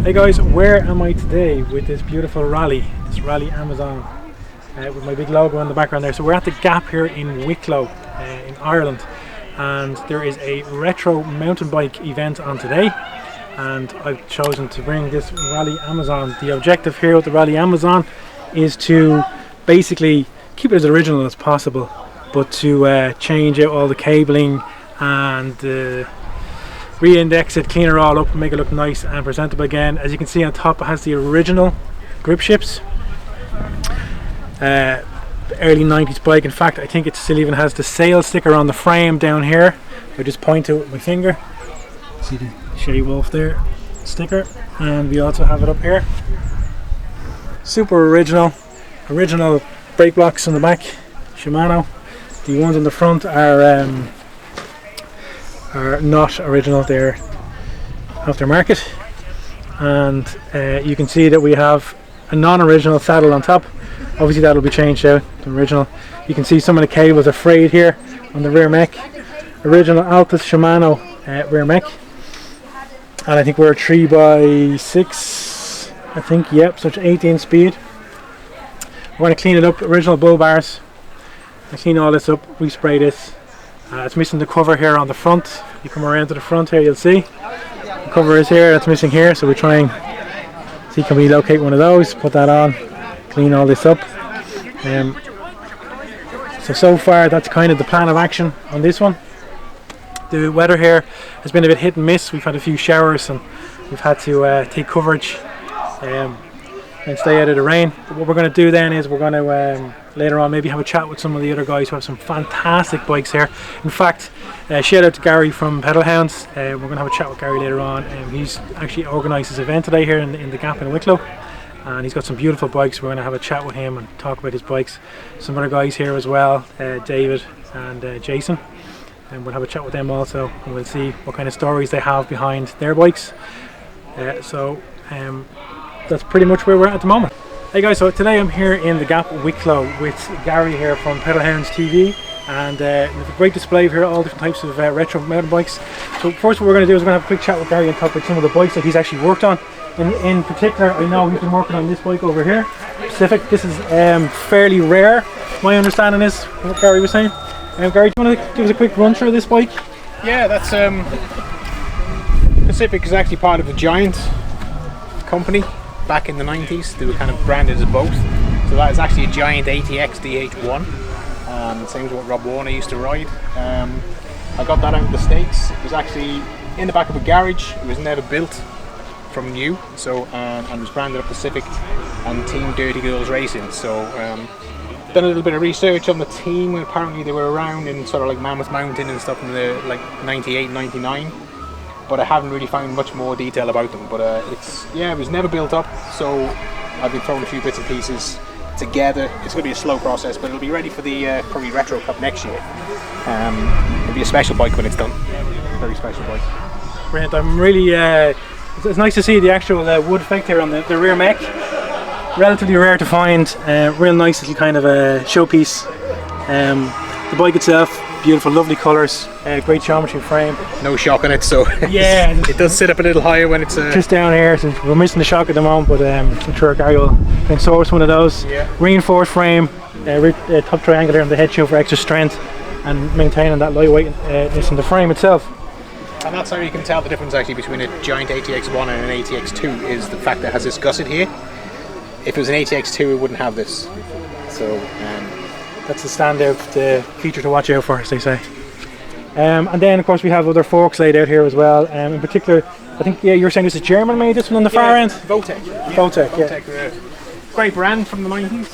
Hey guys, where am I today with this beautiful Raleigh, this Raleigh Amazon with my big logo in the background there. So we're at the Gap here in Wicklow in Ireland, and there is a retro mountain bike event on today, and I've chosen to bring this Raleigh Amazon. The objective here with the Raleigh Amazon is to basically keep it as original as possible, but to change out all the cabling and re-index it, clean it all up, make it look nice and presentable again. As you can see on top, it has the original grip ships, early 90s bike. In fact, I think it still even has the sail sticker on the frame down here. I just point to it with my finger. See the Shea Wolf there sticker, and we also have it up here. Super original brake blocks on the back, Shimano. The ones on the front are not original, they're aftermarket, and you can see that we have a non-original saddle on top. Obviously that'll be changed out to original. You can see some of the cables are frayed here on the rear mech. Original Altus Shimano rear mech, and I think we're a 3x6, I think, yep, so it's 18 speed. We're going to clean it up, original bull bars. I clean all this up, respray this. It's missing the cover here on the front. You come around to the front here, you'll see the cover is here, that's missing here, so we're trying to see can we locate one of those, put that on, clean all this up. So far that's kind of the plan of action on this one. The weather here has been a bit hit and miss. We've had a few showers and we've had to take coverage and stay out of the rain. But what we're going to do then is we're going to later on maybe have a chat with some of the other guys who have some fantastic bikes here. In fact, shout out to Gary from Pedal Hounds. We're going to have a chat with Gary later on. He's actually organised this event today here in the Gap in Wicklow, and he's got some beautiful bikes. We're going to have a chat with him and talk about his bikes. Some other guys here as well, David and Jason, and we'll have a chat with them also, and we'll see what kind of stories they have behind their bikes. That's pretty much where we're at the moment. Hey guys, so today I'm here in the Gap Wicklow with Gary here from Pedal Hounds TV, and we have a great display here, all different types of retro mountain bikes. So first what we're going to do is we're going to have a quick chat with Gary and talk about some of the bikes that he's actually worked on. In particular, I know he's been working on this bike over here, Pacific. This is fairly rare, my understanding is what Gary was saying. Gary, do you want to give us a quick run through this bike? Yeah, that's Pacific is actually part of a Giant company. Back in the 90s, they were kind of branded as both. So that is actually a Giant ATX DH1. Same as what Rob Warner used to ride. I got that out of the States. It was actually in the back of a garage. It was never built from new. So and was branded a Pacific and Team Dirty Girls Racing. So done a little bit of research on the team, and apparently they were around in sort of like Mammoth Mountain and stuff in the like 98, 99. But I haven't really found much more detail about them. But it was never built up, so I've been throwing a few bits and pieces together. It's going to be a slow process, but it'll be ready for the probably Retro Cup next year. It'll be a special bike when it's done. Very special bike. Brilliant. I'm really it's nice to see the actual wood effect here on the rear mech. Relatively rare to find. Real nice little kind of a showpiece. The bike itself, beautiful, lovely colours, great geometry frame. No shock on it, so yeah, it does sit up a little higher when it's just down here. So we're missing the shock at the moment, but I'm sure Gary will can source one of those. Yeah. Reinforced frame, top triangular on the head shield for extra strength and maintaining that lightweightness in the frame itself. And that's how you can tell the difference actually between a Giant ATX1 and an ATX2 is the fact that it has this gusset here. If it was an ATX2, it wouldn't have this. So. That's the standout feature to watch out for, as they say. And then of course we have other forks laid out here as well. In particular, I think you were saying this is German made, this one on the far end? Votec. Votec, yeah. Great brand from the 90s.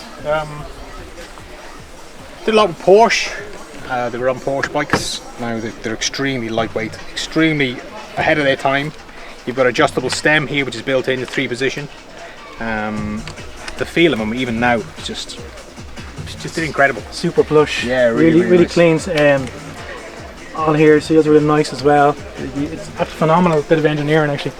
Did a lot with Porsche. They were on Porsche bikes. Now they're extremely lightweight, extremely ahead of their time. You've got adjustable stem here which is built in the 3-position. The feel of them even now is just incredible. Super plush. Yeah, really nice. Cleans. On here, seals are really nice as well. It's a phenomenal bit of engineering actually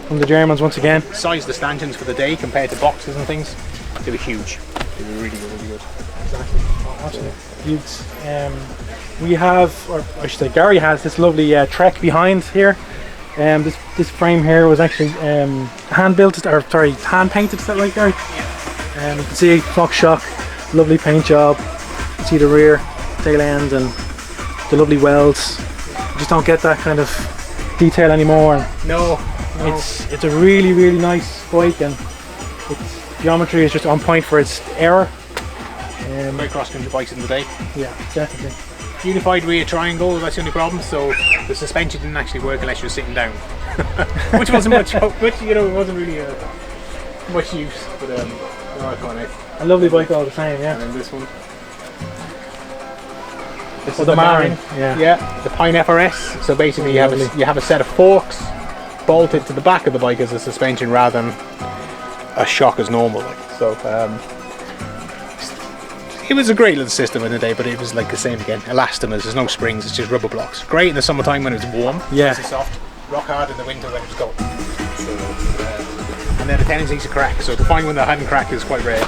from the Germans once again. Size of the stanchions for the day compared to boxes and things, they were huge. They were really good. Exactly. Absolutely. Huge. We have, or I should say Gary has, this lovely Trek behind here. This frame here was actually hand built, or sorry, hand painted. Is that right, Gary? Yeah. You can see Fox shock, lovely paint job. You see the rear tail end and the lovely welds. You just don't get that kind of detail anymore. No. It's a really nice bike, and its geometry is just on point for its era. Great cross-country bikes in the day. Yeah, definitely. Unified rear triangle, that's the only problem, so the suspension didn't actually work unless you were sitting down. Which wasn't much, which, you know, it wasn't really much use, but no, quite nice. A lovely bike all the same, yeah. And then this one. This is is the Marin. Yeah, the Pine FRS. So basically you have a set of forks bolted to the back of the bike as a suspension rather than a shock as normal. So it was a great little system in the day, but it was like the same again. Elastomers, there's no springs, it's just rubber blocks. Great in the summertime when it's warm. Yeah. It's soft. Rock hard in the winter when it's cold. So, and then the tendency to crack. So to find one that hadn't cracked is quite rare.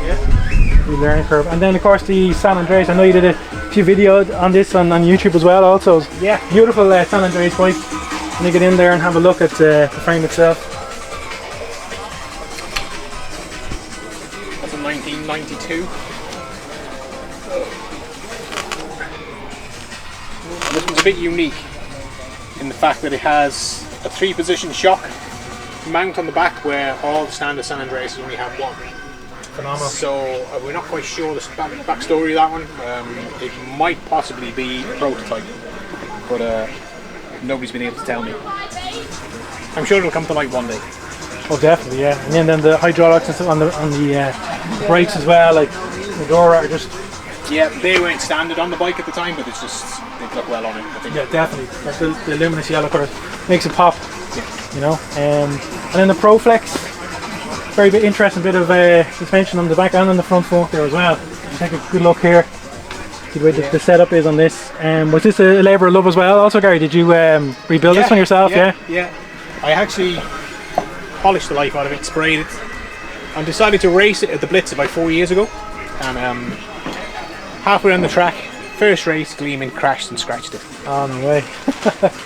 Yeah. The learning curve. And then of course the San Andreas. I know you did a few videos on this on YouTube as well also. Yeah. Beautiful San Andreas bike. And you get in there and have a look at the frame itself. 1992. This one's a bit unique in the fact that it has a 3-position shock mount on the back, where all the standard San Andreas only have one. Phenomenal. So we're not quite sure the backstory of that one. It might possibly be a prototype, but nobody's been able to tell me. I'm sure it'll come to light one day. Oh, definitely, yeah. And then the hydraulics and stuff on the brakes as well, like the door are just. Yeah, they weren't standard on the bike at the time, but it's just they look well on it, I think. Yeah, definitely. Like the luminous yellow colour makes it pop. Yeah. You know. And then the ProFlex, very interesting bit of suspension on the back and on the front fork there as well. You take a good look here. See the way the setup is on this. Was this a labour of love as well? Also, Gary, did you rebuild this one yourself? Yeah. I actually polished the life out of it, sprayed it, and decided to race it at the Blitz about 4 years ago. And halfway on the track, first race, Gleeman crashed and scratched it. Oh, no way.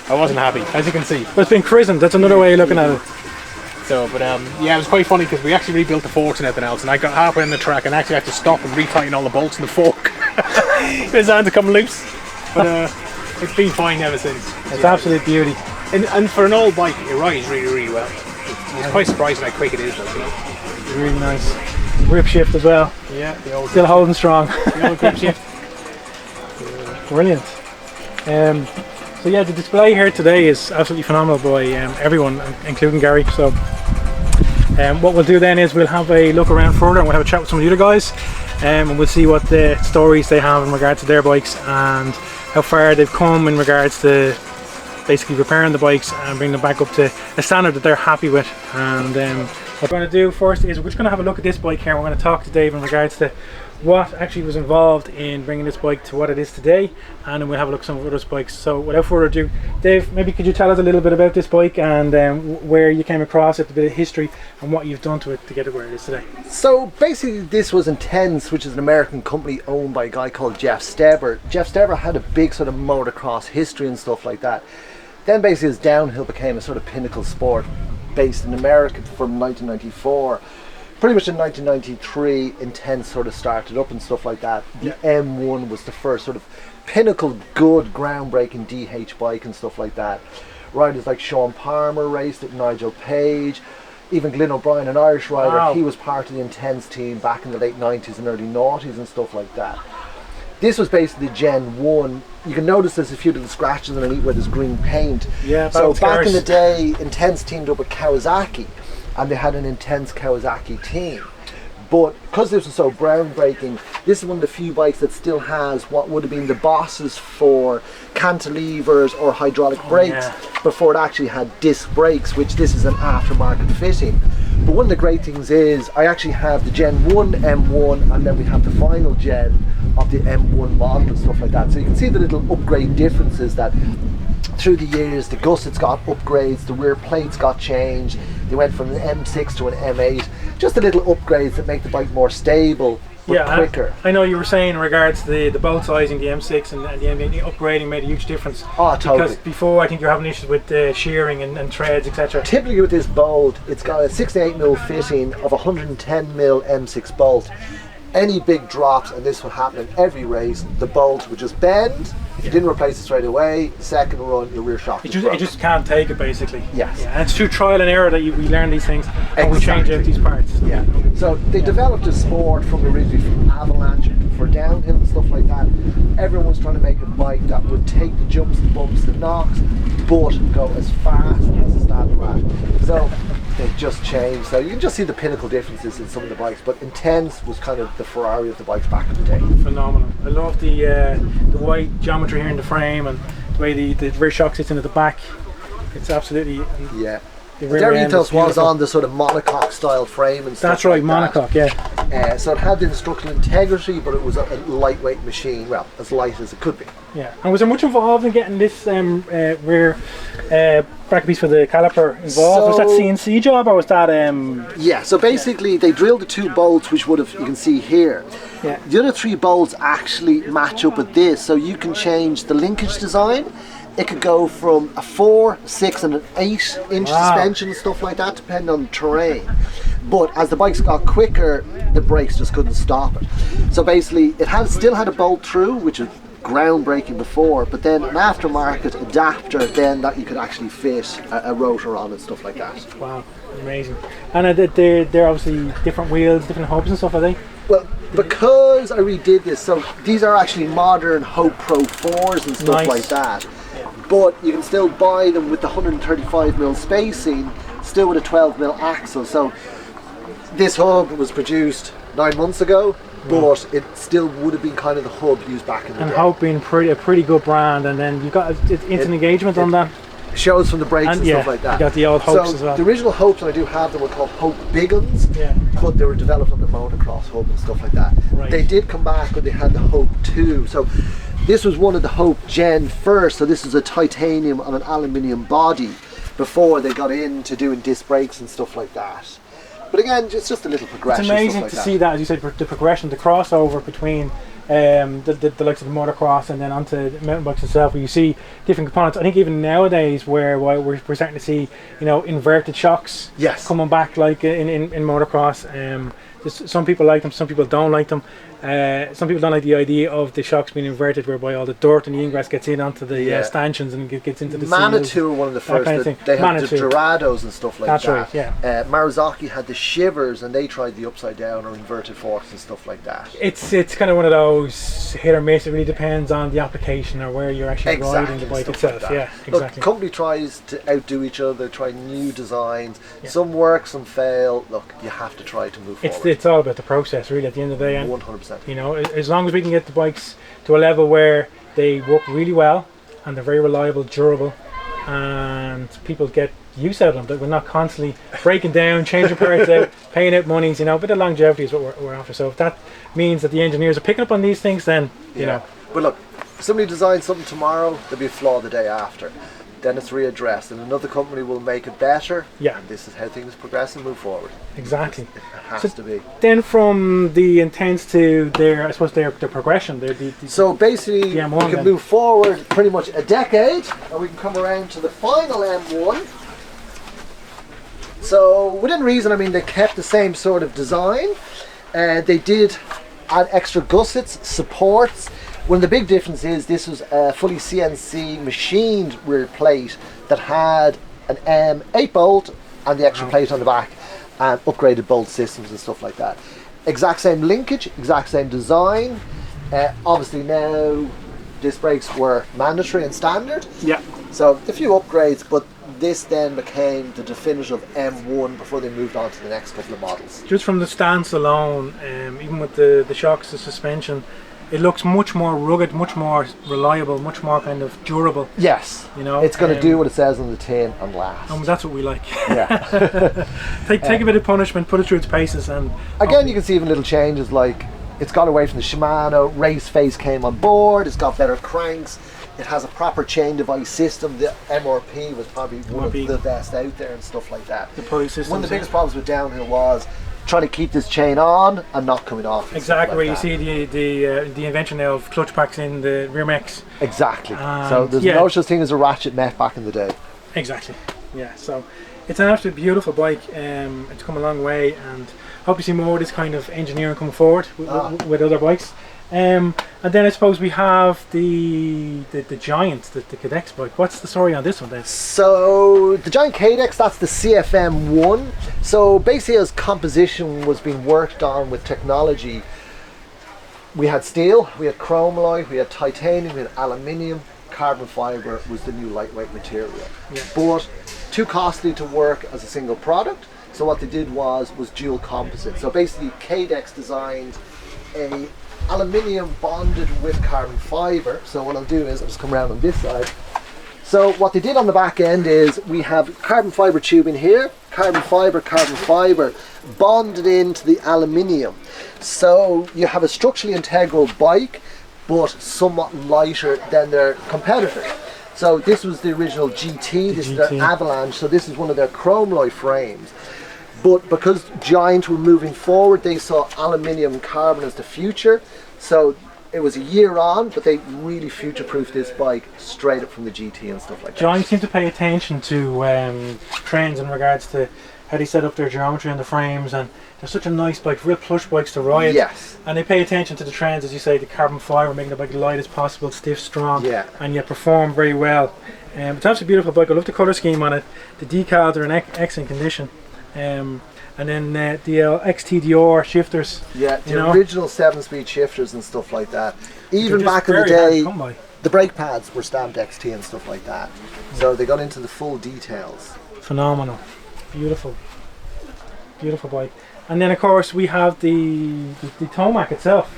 I wasn't happy, as you can see. But it's been christened, that's another way of looking at it. So, but yeah, it was quite funny because we actually rebuilt the forks and everything else, and I got halfway on the track and actually had to stop and retighten all the bolts in the fork. It was starting to come loose, but it's been fine ever since. It's absolute beauty. And for an old bike, it rides really well. It's quite surprising how quick it is, though, you know. Really nice. Grip shift as well. Yeah, the old still holding strong. The old grip shift. Brilliant. So yeah, the display here today is absolutely phenomenal by everyone, including Gary. So what we'll do then is we'll have a look around further and we'll have a chat with some of the other guys, and we'll see what the stories they have in regards to their bikes and how far they've come in regards to basically repairing the bikes and bring them back up to a standard that they're happy with. And what we're going to do first is we're just going to have a look at this bike here. We're going to talk to Dave in regards to what actually was involved in bringing this bike to what it is today, and then we'll have a look at some of other bikes. So without further ado, Dave, maybe could you tell us a little bit about this bike and where you came across it, a bit of history and what you've done to it to get it where it is today. So basically this was Intense, which is an American company owned by a guy called Jeff Steber. Jeff Steber had a big sort of motocross history and stuff like that. Then basically his downhill became a sort of pinnacle sport based in America from 1994. Pretty much in 1993, Intense sort of started up and stuff like that. The M1 was the first sort of pinnacle, good, groundbreaking DH bike and stuff like that. Riders like Sean Palmer raced it, Nigel Page, even Glyn O'Brien, an Irish rider. Wow. He was part of the Intense team back in the late 90s and early noughties and stuff like that. This was basically Gen 1. You can notice there's a few little scratches underneath where there's green paint. Yeah, so back in the day, Intense teamed up with Kawasaki, and they had an Intense Kawasaki team. But because this was so groundbreaking, this is one of the few bikes that still has what would have been the bosses for cantilevers or hydraulic brakes before it actually had disc brakes, which this is an aftermarket fitting. But one of the great things is I actually have the Gen 1 M1, and then we have the final gen of the M1 model and stuff like that. So you can see the little upgrade differences that through the years, the gussets got upgrades, the rear plates got changed, they went from an M6 to an M8, just the little upgrades that make the bike more stable but quicker. I know you were saying in regards to the bolt sizing, the M6 and the M8 upgrading made a huge difference. Oh, totally. Because before I think you're having issues with shearing and threads, etc. Typically with this bolt, it's got a 68mm fitting of 110mm M6 bolt. Any big drops, and this would happen in every race, the bolt would just bend. If you didn't replace it straight away, second run, your rear shock it just can't take it, basically. Yes. Yeah, and it's through trial and error that we learn these things, and we change out these parts. Yeah. So they developed a sport from originally from avalanche, for downhill and stuff like that. Everyone was trying to make a bike that would take the jumps, the bumps, the knocks, but go as fast as a standard rack. So they've just changed. So you can just see the pinnacle differences in some of the bikes, but Intense was kind of the Ferrari of the bikes back in the day. Phenomenal. I love the white geometry here in the frame, and the way the rear shock sits in at the back. It's absolutely yeah. The their ethos was on the sort of monocoque style frame and stuff. That's right, like monocoque, yeah. So it had the structural integrity, but it was a lightweight machine. Well, as light as it could be. Yeah. And was there much involved in getting this rear bracket piece for the caliper involved? So, was that CNC job, or was that? Yeah. So basically, they drilled the two bolts, which would have, you can see here. Yeah. The other three bolts actually match up with this, so you can change the linkage design. It could go from a 4, 6 and an 8 inch suspension and stuff like that, depending on the terrain. But as the bikes got quicker, the brakes just couldn't stop it. So basically it still had a bolt through, which is groundbreaking before, but then an aftermarket adapter then that you could actually fit a rotor on and stuff like that. Wow, amazing. And they're obviously different wheels, different hubs and stuff, are they? Well, because I redid this, so these are actually modern Hope Pro 4s and stuff like that. But you can still buy them with the 135mm spacing, still with a 12mm axle. So this hub was produced 9 months ago, but it still would have been kind of the hub used back in the day. And Hope being a pretty good brand, and then you've got instant engagement on that. Shows from the brakes and stuff like that. You got the old Hopes as well. The original Hopes, and I do have them, were called Hope Big Uns, but they were developed on the motocross hub and stuff like that. Right. They did come back when they had the Hope 2. So this was one of the Hope Gen first, so this is a titanium and an aluminium body before they got into doing disc brakes and stuff like that. But again, it's just a little progression. It's amazing to see that, as you said, the progression, the crossover between the likes of the motocross and then onto the mountain bikes itself, where you see different components. I think even nowadays, where we're starting to see, inverted shocks coming back, like in motocross. Some people like them, some people don't like them. Some people don't like the idea of the shocks being inverted, whereby all the dirt and the ingress gets in onto the stanchions and gets into the Manitou were one of the first. They had the Dorados and stuff like that. That's right, yeah. Marzocchi had the Shivers, and they tried the upside down or inverted forks and stuff like that. It's kind of one of those hit or miss. It really depends on the application or where you're actually riding the bike itself. Like exactly. Look, the company tries to outdo each other, try new designs. Some work, some fail. Look, you have to try to move forward. It's all about the process, really, at the end of the day. 100%. As long as we can get the bikes to a level where they work really well and they're very reliable, durable, and people get use out of them, that we're not constantly breaking down, changing parts out, paying out monies, but the longevity is what we're after. So if that means that the engineers are picking up on these things, then you know. But look, if somebody designs something tomorrow, there'll be a flaw the day after. Then it's readdressed, and another company will make it better. Yeah. And this is how things progress and move forward. Exactly. It has to be. Then from the Intense to their progression, so basically, we can move forward pretty much a decade, and we can come around to the final M1. So within reason, I mean, they kept the same sort of design. They did add extra gussets, supports. One of the big differences is this was a fully CNC machined rear plate that had an M8 bolt and the extra plate on the back and upgraded bolt systems and stuff like that. Exact same linkage, exact same design. Obviously now disc brakes were mandatory and standard. Yeah. So a few upgrades, but this then became the definitive M1 before they moved on to the next couple of models. Just from the stance alone, even with the shocks, the suspension, it looks much more rugged, much more reliable, much more kind of durable. Yes, it's going to do what it says on the tin and last. And that's what we like. Yeah. take a bit of punishment, put it through its paces, and again, you can see even little changes, like it's got away from the Shimano race face came on board. It's got better cranks. It has a proper chain device system. The MRP was probably one of the best out there and stuff like that. The pulley system. One of the biggest problems with downhill was trying to keep this chain on and not coming off. Exactly, where like you see the invention now of clutch packs in the rear mechs. Exactly. So there's no such thing as a ratchet mech back in the day. Exactly. Yeah. So it's an absolutely beautiful bike. It's come a long way, and hope you see more of this kind of engineering coming forward with other bikes. And then I suppose we have the Giant, the Cadex bike. What's the story on this one then? So the Giant Cadex, that's the CFM1. So basically, as composition was being worked on with technology, we had steel, we had chromalloy, we had titanium, we had aluminium. Carbon fibre was the new lightweight material, but too costly to work as a single product. So what they did was dual composite. So basically, Cadex designed a aluminium bonded with carbon fibre. So what I'll do is I'll just come around on this side. So what they did on the back end is we have carbon fibre tubing here, carbon fibre bonded into the aluminium. So you have a structurally integral bike, but somewhat lighter than their competitors. So this was the original GT, this is their Avalanche, so this is one of their chromalloy frames. But because Giant were moving forward, they saw aluminium and carbon as the future. So it was a year on, but they really future-proofed this bike straight up from the GT and stuff like that. Giant seem to pay attention to trends in regards to how they set up their geometry on the frames, and they're such a nice bike, real plush bikes to ride. Yes. And they pay attention to the trends, as you say, the carbon fibre, making the bike as light as possible, stiff, strong, and yet perform very well. It's absolutely beautiful bike. I love the colour scheme on it. The decals are in excellent condition. And then the XTDR shifters. Yeah, the original 7-speed shifters and stuff like that. Even back in the day, the brake pads were stamped XT and stuff like that. So they got into the full details. Phenomenal. Beautiful. Beautiful bike. And then of course we have the Tomac itself.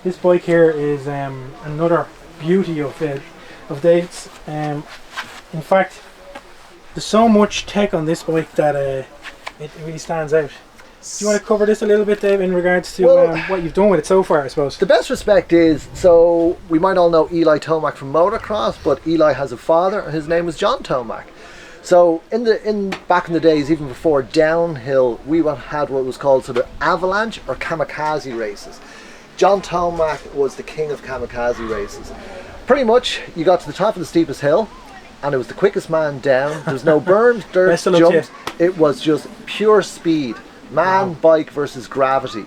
This bike here is another beauty of Dave's. In fact, there's so much tech on this bike that it really stands out. Do you want to cover this a little bit, Dave, in regards to what you've done with it so far, I suppose? The best respect is, so we might all know Eli Tomac from motocross, but Eli has a father, and his name was John Tomac. So back in the days, even before downhill, we had what was called sort of avalanche or kamikaze races. John Tomac was the king of kamikaze races. Pretty much, you got to the top of the steepest hill, and it was the quickest man down. There was no berms, dirt, jumps. It was just pure speed. Man, bike versus gravity.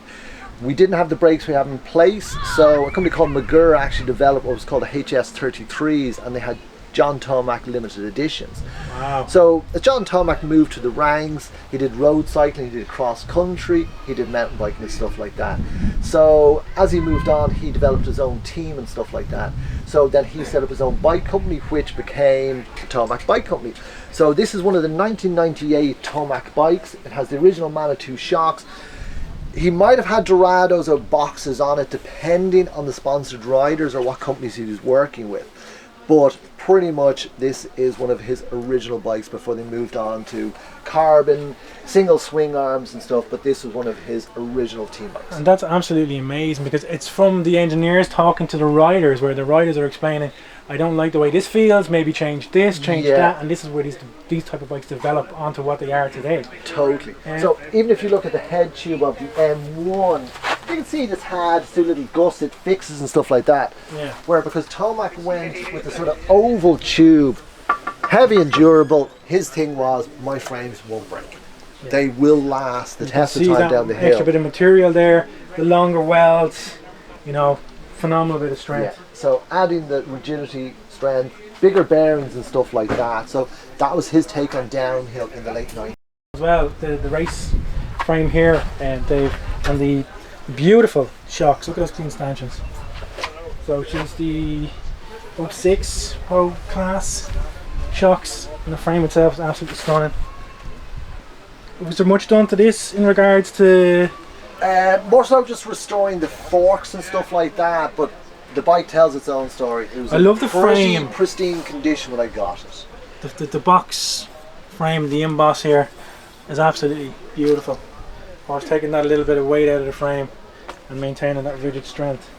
We didn't have the brakes we have in place, so a company called Magura actually developed what was called the HS33s, and they had John Tomac limited editions. Wow. So as John Tomac moved to the ranks, he did road cycling, he did cross country, he did mountain biking and stuff like that. So as he moved on, he developed his own team and stuff like that. So then he set up his own bike company, which became the Tomac Bike Company. So this is one of the 1998 Tomac bikes. It has the original Manitou shocks. He might have had Dorados or boxes on it, depending on the sponsored riders or what companies he was working with. But pretty much this is one of his original bikes before they moved on to carbon, single swing arms and stuff, but this was one of his original team bikes. And that's absolutely amazing, because it's from the engineers talking to the riders, where the riders are explaining, I don't like the way this feels, maybe change this, change that, and this is where these type of bikes develop onto what they are today. Totally. So even if you look at the head tube of the M1, you can see this had two little gusset fixes and stuff like that. Yeah. Where because Tomac went with the sort of oval tube, heavy and durable, his thing was, my frames won't break. Yeah. They will last the test of time down the hill. Extra bit of material there, the longer welds, phenomenal bit of strength. Yeah. So adding the rigidity, strength, bigger bearings and stuff like that. So that was his take on downhill in the late 90s. As well, the race frame here, Dave, and the beautiful shocks. Look at those clean stanchions. So she's the 06 Pro class shocks, and the frame itself is absolutely stunning. Was there much done to this in regards to? More so just restoring the forks and stuff like that, but the bike tells its own story. It was I love the frame. Pristine condition when I got it. The box frame, the emboss here, is absolutely beautiful. Of course, taking that a little bit of weight out of the frame and maintaining that rigid strength.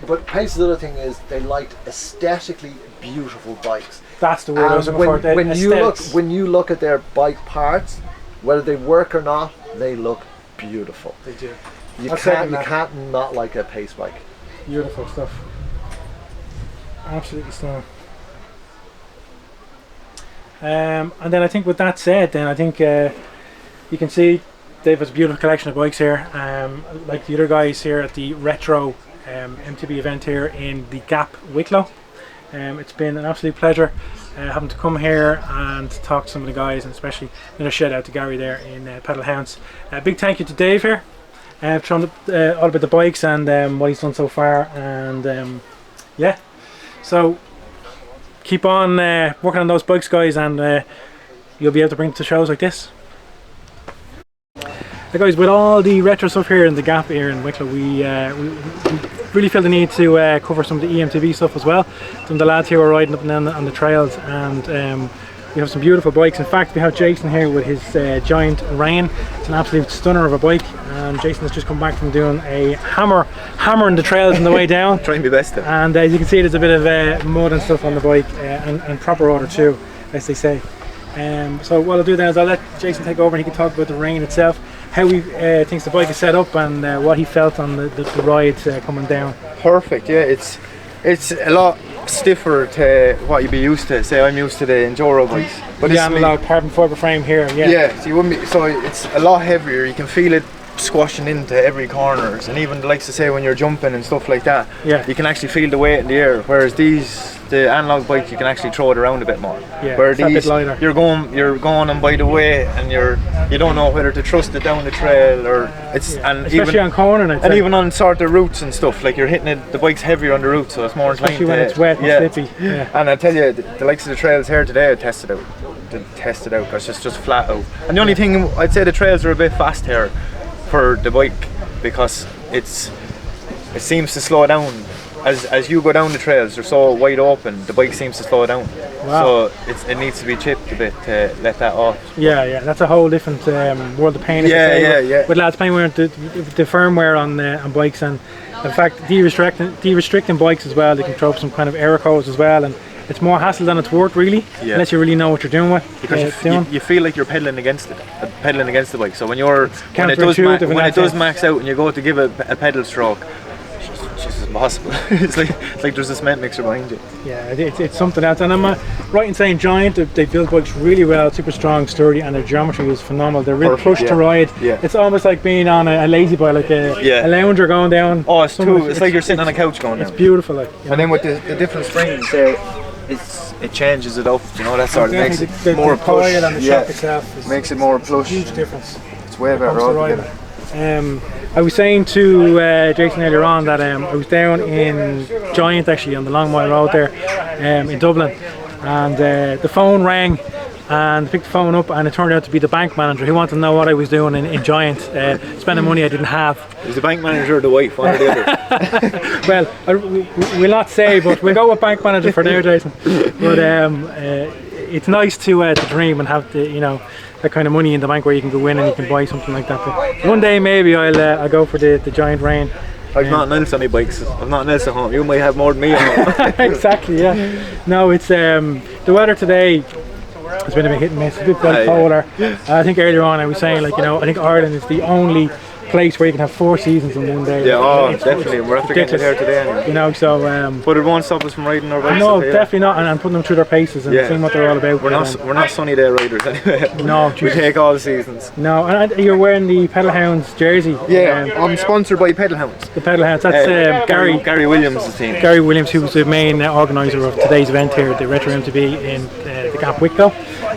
But Pace's other thing is they liked aesthetically beautiful bikes. That's the word I was looking for. When you look at their bike parts, whether they work or not, they look beautiful. They do. You I'll second can't that. not like a pace bike. Beautiful stuff. Absolutely stunning. And then I think with that said, then I think you can see Dave has a beautiful collection of bikes here. Like the other guys here at the Retro MTB event here in the Gap Wicklow. It's been an absolute pleasure having to come here and talk to some of the guys, and especially another shout out to Gary there in Pedal Hounds. Big thank you to Dave here for showing all about the bikes and what he's done so far, and yeah, so keep on working on those bikes, guys, and you'll be able to bring them to shows like this. Hey guys, with all the retro stuff here in the Gap here in Wicklow, we really feel the need to cover some of the EMTB stuff as well. Some of the lads here are riding up and down on the trails, and we have some beautiful bikes. In fact, we have Jason here with his giant Rain. It's an absolute stunner of a bike, and Jason has just come back from doing a hammering the trails on the way down. Trying my best. And as you can see, there's a bit of mud and stuff on the bike, and proper order too, as they say. So what I'll do then is I'll let Jason take over and he can talk about the Rain itself, how he thinks the bike is set up, and what he felt on the ride coming down. Perfect, yeah, it's a lot stiffer to what you'd be used to. Say I'm used to the enduro bikes, but yeah, analog carbon fibre frame here. Yeah, so you wouldn't be, so it's a lot heavier. You can feel it squashing into every corners, and even like to say when you're jumping and stuff like that, you can actually feel the weight in the air, whereas the analog bikes, you can actually throw it around a bit more. Where it's a bit lighter. you're going and by the way, and you don't know whether to trust it down the trail, or and especially even on corner, and even on sort of routes and stuff, like you're hitting it, the bike's heavier on the route, so it's more inclined especially when it's wet and slippy. And I tell you, the likes of the trails here today, I tested out because it's just flat out. And the only thing I'd say, the trails are a bit fast here for the bike, because it seems to slow down as you go down the trails. They're so wide open, the bike seems to slow down. So it needs to be chipped a bit to let that off. Yeah, that's a whole different world of pain. With lads playing with the firmware on bikes, and in fact de-restricting bikes as well. They can throw up some kind of error codes as well, and it's more hassle than it's worth, really, unless you really know what you're doing with. Because you feel like you're pedaling against the bike. So when it does max out and you go to give a pedal stroke, it's just impossible. it's like there's a cement mixer behind you. Yeah, it's something else. And I'm right in saying Giant, they build bikes really well, super strong, sturdy, and their geometry is phenomenal. They're really plush to ride. It's almost like being on a lazy bike, like a lounger going down. Oh, it's like you're sitting on a couch going down. It's beautiful, like. And then with the different springs, it changes it up, you know, that sort of makes it more plush. And the shock itself makes it more plush. Huge difference. It's way better altogether. I was saying to Jason earlier on that I was down in Giant, actually, on the Long Mile Road there in Dublin, and the phone rang, and I picked the phone up, and it turned out to be the bank manager. He wanted to know what I was doing in Giant, spending money I didn't have. Is the bank manager or the wife, one or the other? Well, we'll not say, but we'll go with bank manager for now, Jason. But it's nice to dream and have that kind of money in the bank where you can go in and you can buy something like that. But one day maybe I'll go for the Giant Rain. I've not else on my bikes. I've not else at home. You might have more than me at home. Exactly, yeah. No, it's the weather today has been a bit hit and miss. It's a bit bipolar. I think earlier on I was saying, I think Ireland is the only place where you can have 4 seasons in one day. Yeah, definitely. We're after getting it here today. Anyway. So. But it won't stop us from riding our bikes. No, definitely not, and putting them through their paces and seeing what they're all about. We're not sunny day riders anyway. No, we take all the seasons. No, and you're wearing the Pedal Hounds jersey. Yeah, I'm sponsored by Pedal Hounds. The Pedal Hounds. That's Gary Williams' team. Gary Williams, who's the main organiser of today's event here at the RetroMTB in the Gap Wicklow.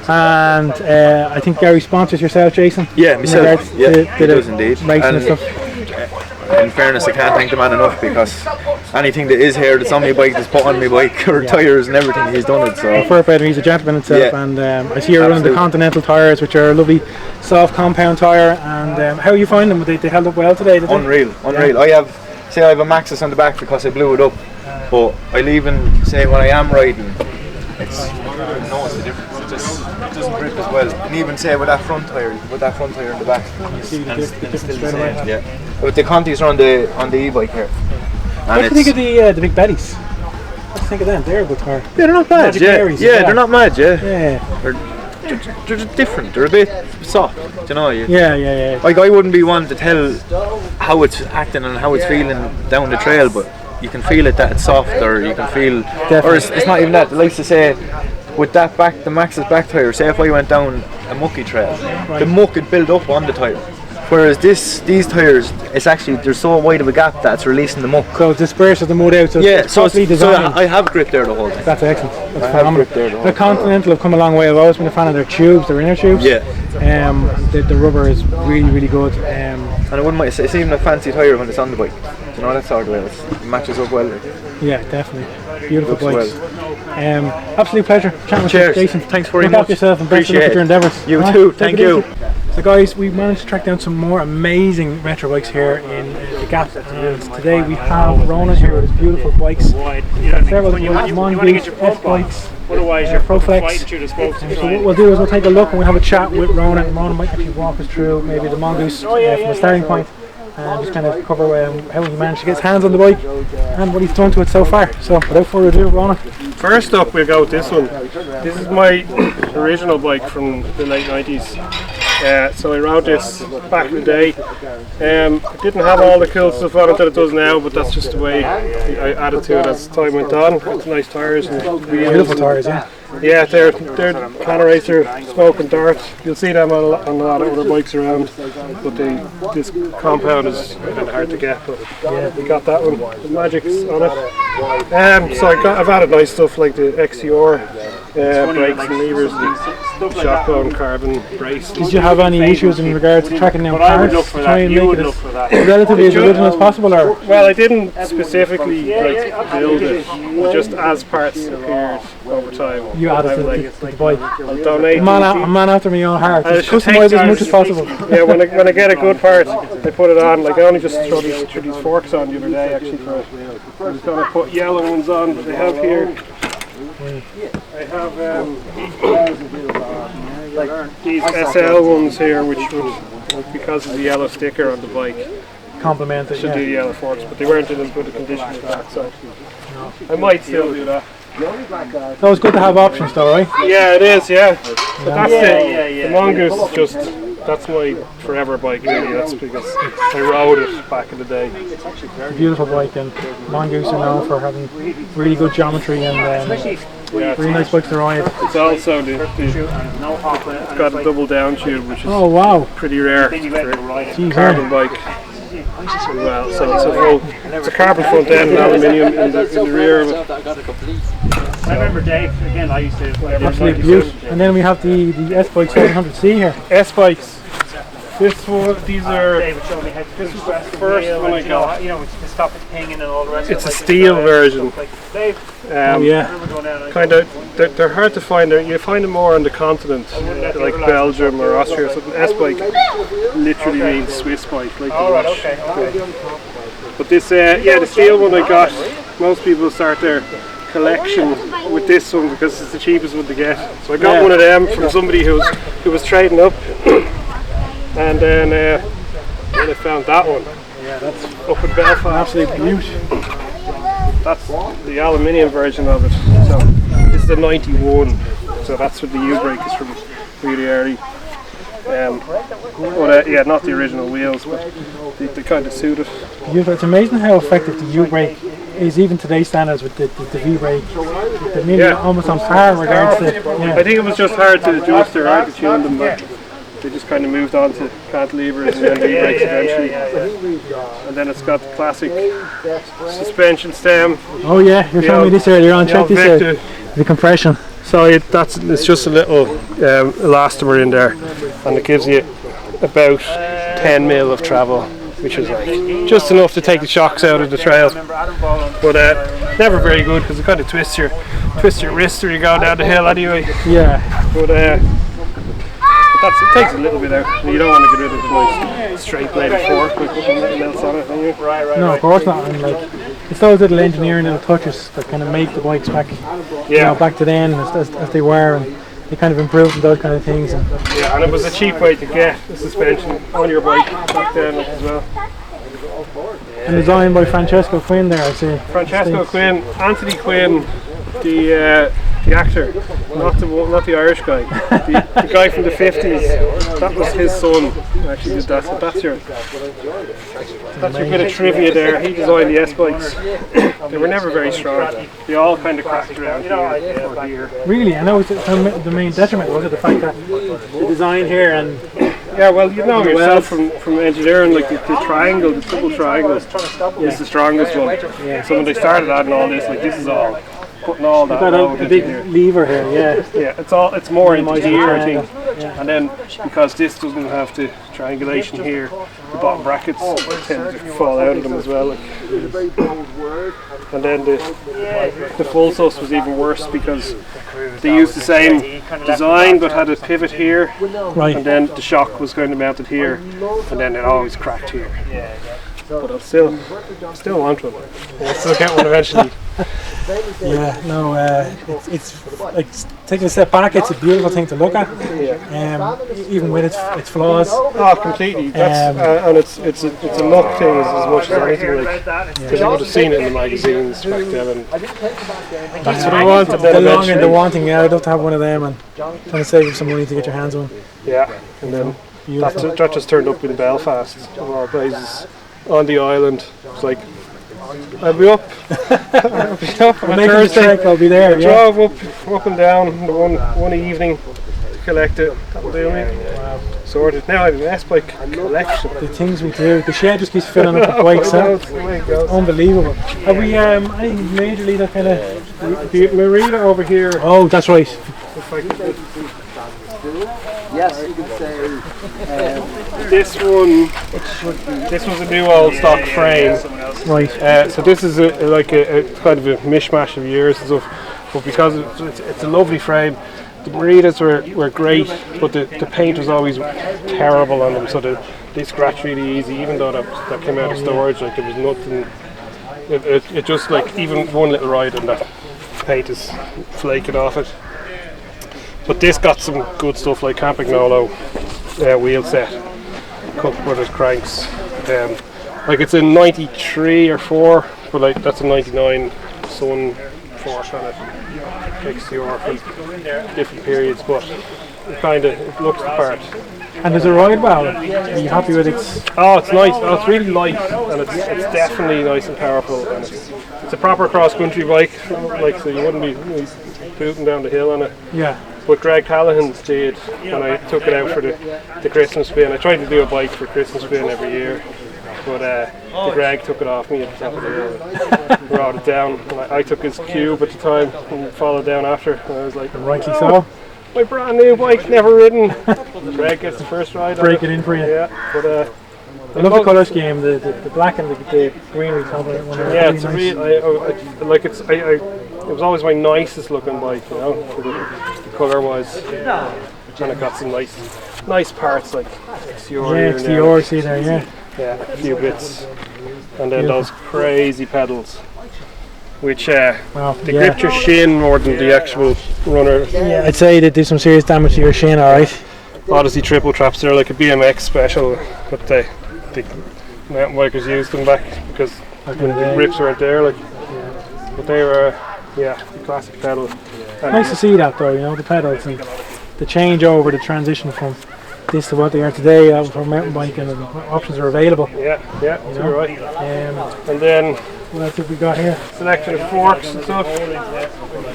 And I think Gary sponsors yourself, Jason. Yeah, myself. He does indeed. Racing and stuff. In fairness, I can't thank the man enough, because anything that is here that's on my bike, that's put on my bike, or tyres and everything, he's done it. So fair play to him, he's a gentleman himself. And I see you're running the Continental tyres, which are a lovely soft compound tyre. And how you find them? They held up well today, did they? Unreal. I have a Maxxis on the back because I blew it up, but I'll even say when I am riding, I notice the difference. It doesn't grip as well. And even say with that front tyre, in the back, you see the difference straight away. Yeah. But the Contis are on the e-bike here. What do you think of the big bellies? What do you think of them? They're a good car. Yeah, they're not bad. Yeah, they're not mad. Yeah. they're just different. They're a bit soft, you know. Yeah. Like I wouldn't be one to tell how it's acting and how it's feeling down the trail, but you can feel it that it's soft, or you can feel, or it's not even that. They like to say, with that back, the Max's back tire. Say if I went down a mucky trail, the muck would build up on the tire. Whereas these tires, it's actually, there's so wide of a gap that it's releasing the muck. So it disperses the mud out. So yeah, it's properly designed. I have grip there the whole time. That's excellent. That's phenomenal. The Continental have come a long way. I've always been a fan of their tubes, their inner tubes. Yeah. The rubber is really good. And I wouldn't mind. It's even a fancy tire when it's on the bike. Do you know that sort of way? It matches up well. Yeah, definitely. Beautiful bikes. Absolute pleasure chatting with you, Jason. Thanks very much. Look after yourself and best of luck with your endeavours. You too. Thank you. So guys, we managed to track down some more amazing retro bikes here in the Gap, and today we have Ronan here with his beautiful bikes. Several Mongoose, S-bikes, Proflex. So what we'll do is we'll take a look and we'll have a chat with Ronan, and Ronan might actually walk us through maybe the Mongoose from the starting point, and just kind of cover how he managed to get his hands on the bike and what he's done to it so far. So without further ado, Ronan. First up, we'll go with this one. This is my original bike from the late 90s. So I rode this back in the day. It didn't have all the cool stuff on it that it does now, but that's just the way I added to it as time went on. It's nice tyres and wheels. Beautiful tyres, yeah. Yeah, they're caferace smoking dart. You'll see them on a lot of other bikes around, but this compound is kind of hard to get. But yeah, we got that one. The Magic's on it. So I've added nice stuff like the XCR brakes and levers, and shotgun carbon brace. Did you have any issues in regards to tracking down parts to try and make it relatively as original as possible? Or? Well, I didn't specifically build it, just as parts appeared over time. You added to the bike. I'll donate. A man after my own heart. Just customise as much as possible. Yeah, when I get a good part, I put it on. Like I only just threw these forks on the other day actually. I was going to put yellow ones on, but they have here. I have like these SL ones here, which would, because of the yellow sticker on the bike, compliment it. Should do the yellow forks, but they weren't in as good a condition as that, so I might still do that. It's always good to have options though, right? Yeah, it is, yeah. But that's it. The Mongoose is just, that's my forever bike really. That's because I rode it back in the day. It's a beautiful bike, and Mongoose are known for having really good geometry and really nice bikes to ride. It's also it's got a double down tube, which is pretty rare for a carbon bike. Well, so it's a carbon front end and aluminium in the rear of it. I remember Dave, again I used to absolutely beautiful. And then we have the S-Bike 700C here. S-Bikes. This one, these are, David showed me how to this was the first one I got. You know, to stop it pinging and all the rest. It's a steel version. Kind of, they're hard to find. You find them more on the continent, like Belgium or Austria or something. S-Bike literally means Swiss bike, like the watch. But this, the steel one I got, most people start their collection with this one because it's the cheapest one to get. So I got one of them from somebody who was trading up, and then I found that one. Yeah, that's up in Belfast. Absolute beauty. That's the aluminium version of it. So this is the 91. So that's what the U-brake is from, really early. But not the original wheels, but they kind of suit it. Beautiful. It's amazing how effective the U-brake is, even today's standards, with the V-brake. They're nearly almost on par in regards to. Yeah. I think it was just hard to adjust or hard to tune them, but they just kind of moved on to cantilevers and then V-brakes eventually. And then it's got the classic suspension stem. Oh yeah, you're showing me this earlier on. Check this out. The compression. So it's just a little elastomer in there, and it gives you about 10 mil of travel, which is like just enough to take the shocks out of the trail. But never very good because it kind of twists your wrist when you go down the hill anyway. Yeah. But it takes a little bit out. You don't want to get rid of the nice straight bladed fork by putting anything else on it, do you? No, of course not. And it's those little engineering little touches that kind of make the bikes back, back to then as they were, and they kind of improved and those kind of things. And it was a cheap way to get the suspension on your bike back then as well. And designed by Francesco Quinn there, I see. Francesco Quinn, Anthony Quinn, the the actor, not the Irish guy, the guy from the 50s. That was his son who actually did that. So that's your bit of trivia there. He designed the S-bikes. They were never very strong. They all kind of cracked around here. Really? I know the main detriment was the fact that the design here and yeah, well, you know yourself from engineering, like the triangle, the triple triangle is the strongest one. Yeah. So when they started adding all this, like this is all putting all that a big lever here, yeah. Yeah, it's more into here, I think. Yeah. And then because this doesn't have the triangulation here, the bottom brackets tend to fall out of them as well. Like. And then the full sus was even worse because they used the same design but had a pivot here, right. And then the shock was kind of mounted here, and then it always cracked here. But I'll still want one. I'll still get one eventually. Yeah, no, it's like taking a step back. It's a beautiful thing to look at, even with its flaws. Oh, completely. That's, and it's a luck thing as much as anything. Like, because you would have seen it in the magazines back then, and that's what I wanted. The wanting. Yeah, I'd love to have one of them, and trying to save you some money to get your hands on. Yeah, and then that just turned up in Belfast, of all places, on the island. It's like, I'll be up. I'll be up on Thursday. I'll be there. I drove up and down the one evening to collect it. That'll do me. Wow. Sorted. Now I have an S-bike collection. The things we do. The shed just keeps filling up with bikes. Unbelievable. Have we anything majorly that kind of the marina over here? Oh, that's right. Yes, you can say. This was a new old stock frame. Right. So this is a kind of a mishmash of years and stuff, but because it's a lovely frame. The marinas were great, but the paint was always terrible on them, so they scratched really easy. Even though that came out of storage, like there was nothing. It just like even one little ride and that paint is flaking off it. But this got some good stuff like Campagnolo wheel set, Cook Brothers cranks. Like it's a 93 or 4, but like that's a 99 Sun Force on it. XTR from different periods, but it looks the part. And does it ride well? Are you happy with it? Oh, it's nice. Oh, it's really light, and it's definitely nice and powerful. And it's a proper cross-country bike, like so you wouldn't be booting down the hill on it. Yeah. What Greg Callahan did when I took it out for the Christmas spin. I tried to do a bike for Christmas spin every year, but the Greg took it off me at the top of the hill and brought it down. And I took his cube at the time and followed down after, and I was like, rightly so. My brand new bike, never ridden. Greg gets the first ride. Break it in for you. Yeah, but I love the colour scheme, the black and the greenery combination. Yeah, it's nice. It was always my nicest looking bike, you know, for the colour wise. And it got some nice parts like XTR, see there, yeah. Yeah, a few bits. And then those crazy pedals, which they grip your shin more than the actual runner. Yeah, I'd say they do some serious damage to your shin, alright. Odyssey triple traps, they're like a BMX special, but the mountain bikers used them back because the grips weren't there, like. But they were, the classic pedal. Nice to see that though, you know, the pedals and the change over, the transition from this to what they are today for mountain biking, and the options are available. Yeah, you're right. And then what else have we got here? Selection of forks and stuff.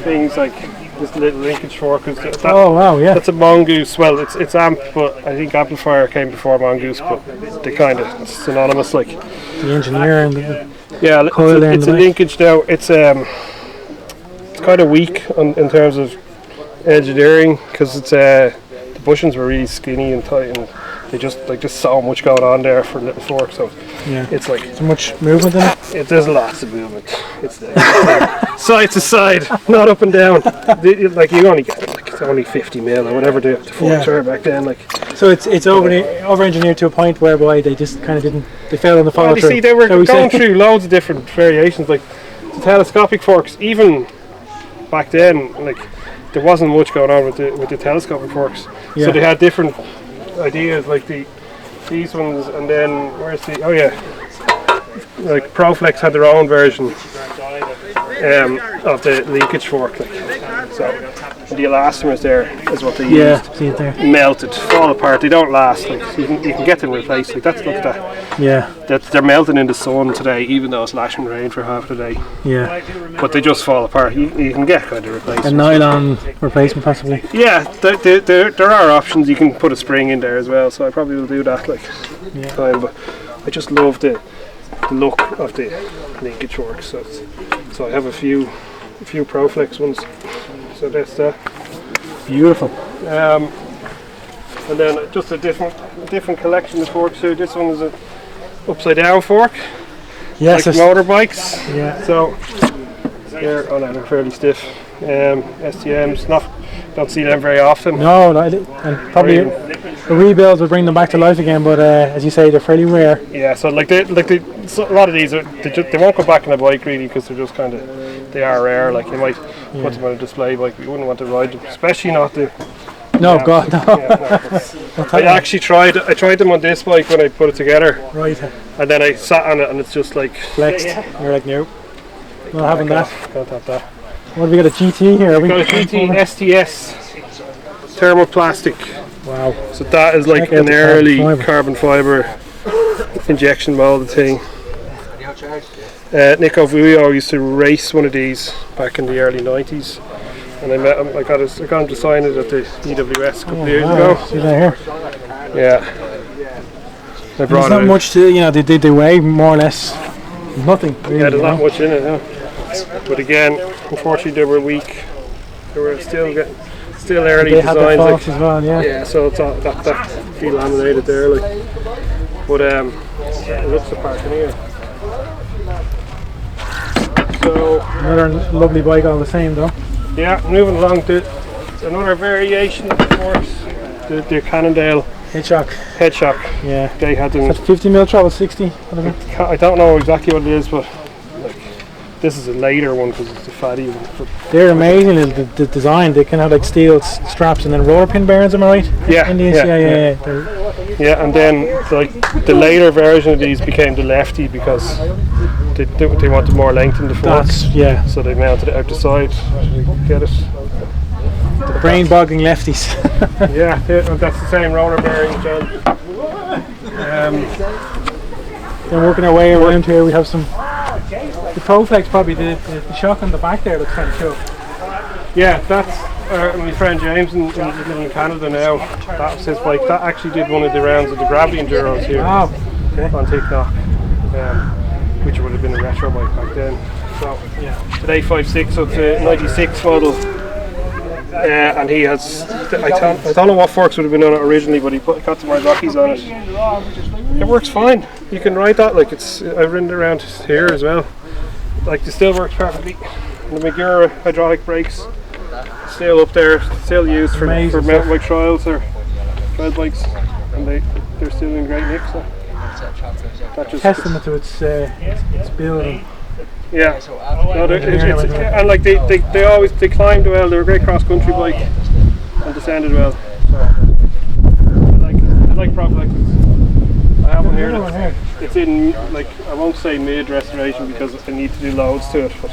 Things like this little linkage fork. Oh wow, yeah. That's a Mongoose. Well, it's amp, but I think amplifier came before Mongoose, but they kind of synonymous, like. The engineer and the coil there. It's a linkage now. It's kind of weak in terms of engineering because it's the bushings were really skinny and tight, and they just so much going on there for a little fork. So it's like so much movement in it. There's lots of movement. It's side to side, not up and down. Like you only get like it's only 50 mil or whatever the forks were back then. Like so it's over engineered to a point whereby they just kind of didn't. They fell on the follow through. See, they were going through loads of different variations, like the telescopic forks. Even back then, like there wasn't much going on with the telescopic forks. So they had different ideas, like these ones, and then where's the like Proflex had their own version of the linkage fork. Like. So and the elastomers there is what they Yeah, used. see it there. Melted, fall apart. They don't last. Like you can get them replaced. Like that's look at that. Yeah, They're melting in the sun today, even though it's lashing rain for half the day. yeah. But they just fall apart. You can get kind of replaced. A nylon replacement possibly. Yeah, there are options. You can put a spring in there as well. So I probably will do that like time. But I just love the look of the linkage work. So I have a few Proflex ones. So that's that. Beautiful. And then just a different collection of forks here. This one is a upside down fork, Yes. like motorbikes. Yeah. So they're they're fairly stiff. STMs, don't see them very often. No, and probably the rebuilds will bring them back to life again. But as you say, they're fairly rare. Yeah, so so a lot of these they won't go back in a bike really because they're just kind of they are rare. Like you might put them on a display bike, but you wouldn't want to ride them, especially not the. No, God, no. I actually tried them on this bike when I put it together, Right. and then I sat on it, and it's just like Flexed. You're like, nope. Not having that. can't have that. What have we got? A GT here? Got a GT STS thermoplastic. Wow. So that is like Check out an the early carbon fibre. carbon fibre injection molded thing. Nico Vujo used to race one of these back in the early 90s, and I met him. I got him to sign it at the EWS a couple of years ago. See that here? Yeah. I There's brought not it. much to, they weigh more or less nothing. Really, Yeah, there's you not know? much in it. Yeah. But again, unfortunately, they were weak. They were still early They had the designs. forks as well, yeah. Yeah, so it's all that delaminated there, like. But it looks the part in here. So Another lovely bike all the same though. yeah, moving along to another variation of the forks, the Cannondale Hitchcock. Headshock. Yeah. They had them. That's 50mm travel 60. Whatever. I don't know exactly what it is, but like this is a later one because it's a fatty one. But They're amazing. The design. They can have like steel straps and then roller pin bearings. Am I right? yeah, In these, yeah. They're- Yeah, and then like the later version of these became the lefty because they wanted more length in the forks, That's so they mounted it out the side. Get it? the brain boggling lefties. Yeah, that's the same roller bearing, John. Then working our way around here, we have some. The Proflex probably the shock on the back there looks kind of cool. Yeah, that's my friend James living in Canada now. That was his bike. That actually did one of the rounds of the Gravity Enduros here Wow. Okay. on TikTok, which would have been a retro bike back then. So Yeah. today 5.6, so it's a 96 model. And he has, I don't know what forks would have been on it originally, but he got some Rockies on it. It works fine. You can ride that like I've ridden it around here as well. Like it still works perfectly. The Magura hydraulic brakes still up there, still used for mountain bike trials or trail bikes, and they're still in great nick. So that just Testament to its build. yeah. No, and like they always climbed well. They were a great cross country bike and descended well. So I like Proflexes. I have one here. It's in like I won't say mid restoration because I need to do loads to it, but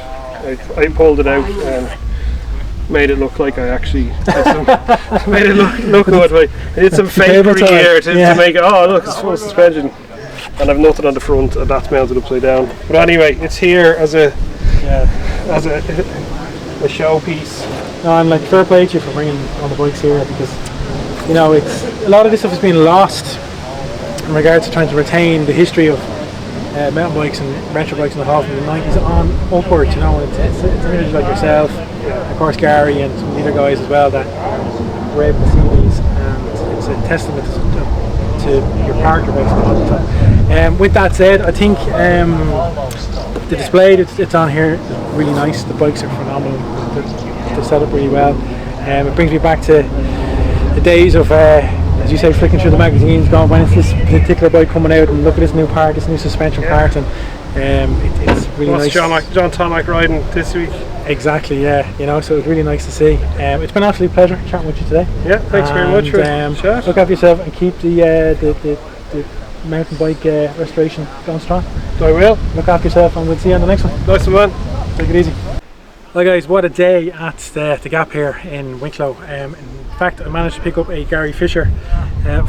I pulled it out and made it look like I actually did made it look good. I did some fakery here to make it. Oh look, it's full suspension. And I've nothing on the front, and that's mounted upside down. But anyway, it's here as a showpiece. No, I'm like fair play to you for bringing all the bikes here because it's a lot of this stuff has been lost in regards to trying to retain the history of mountain bikes and retro bikes and the whole from the 90s on upwards. It's individuals like yourself, of course Gary, and some of the other guys as well that were able to see these, and it's a testament to your character basically. With that said, I think the display it's on here is really nice. The bikes are phenomenal. They're set up really well. It brings me back to the days of, as you say, flicking through the magazines, going, when is this particular bike coming out, and look at this new part, this new suspension part, and it's really nice. John Tomac riding this week. Exactly, yeah. So it's really nice to see. It's been an absolute pleasure chatting with you today. Yeah, thanks very much for chat. Look after yourself and keep the mountain bike restoration going strong. I will. Look after yourself, and we'll see you on the next one. Nice one, man. Take it easy. Well guys, what a day at the Gap here in Wicklow. In fact, I managed to pick up a Gary Fisher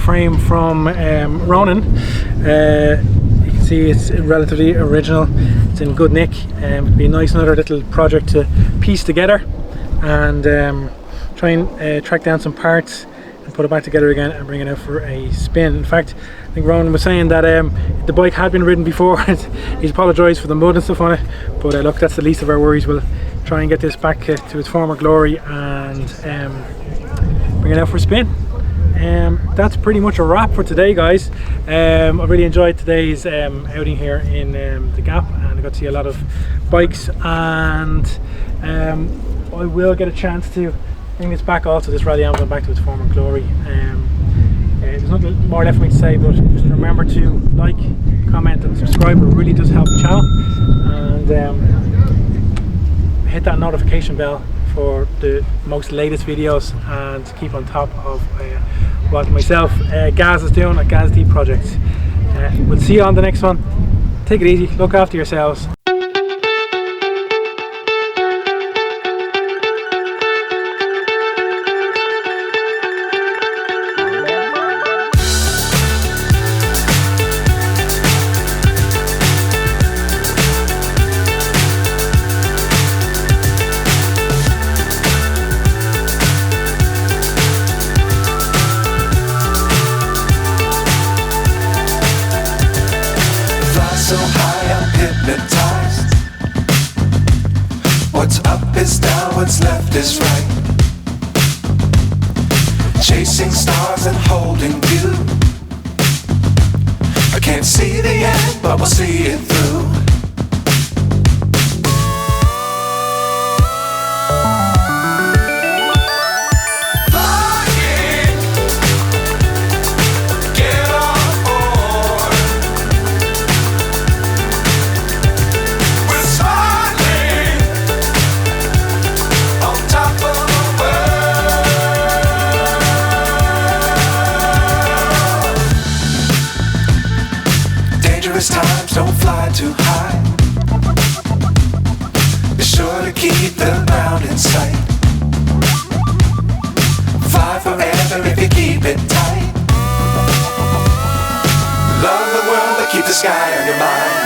frame from Ronan. You can see it's relatively original, it's in good nick. It'd be a nice another little project to piece together and try and track down some parts and put it back together again and bring it out for a spin. In fact, I think Ronan was saying that the bike had been ridden before. He's apologised for the mud and stuff on it, but look, that's the least of our worries. We'll try and get this back to its former glory and bring it out for a spin. That's pretty much a wrap for today, guys. I really enjoyed today's outing here in the Gap, and I got to see a lot of bikes, and I will get a chance to bring this back, also this Raleigh emblem, back to its former glory. There's nothing more left for me to say, but just remember to like, comment and subscribe. It really does help the channel, and hit that notification bell for the most latest videos, and keep on top of what myself, Gaz is doing at Gaz D Projects. We'll see you on the next one. Take it easy, look after yourselves. So high I'm hypnotized. What's up is down, what's left is right. Chasing stars and holding you. I can't see the end, but we'll see it through. Times don't fly too high. Be sure to keep the ground in sight. Fly forever if you keep it tight. Love the world, but keep the sky on your mind.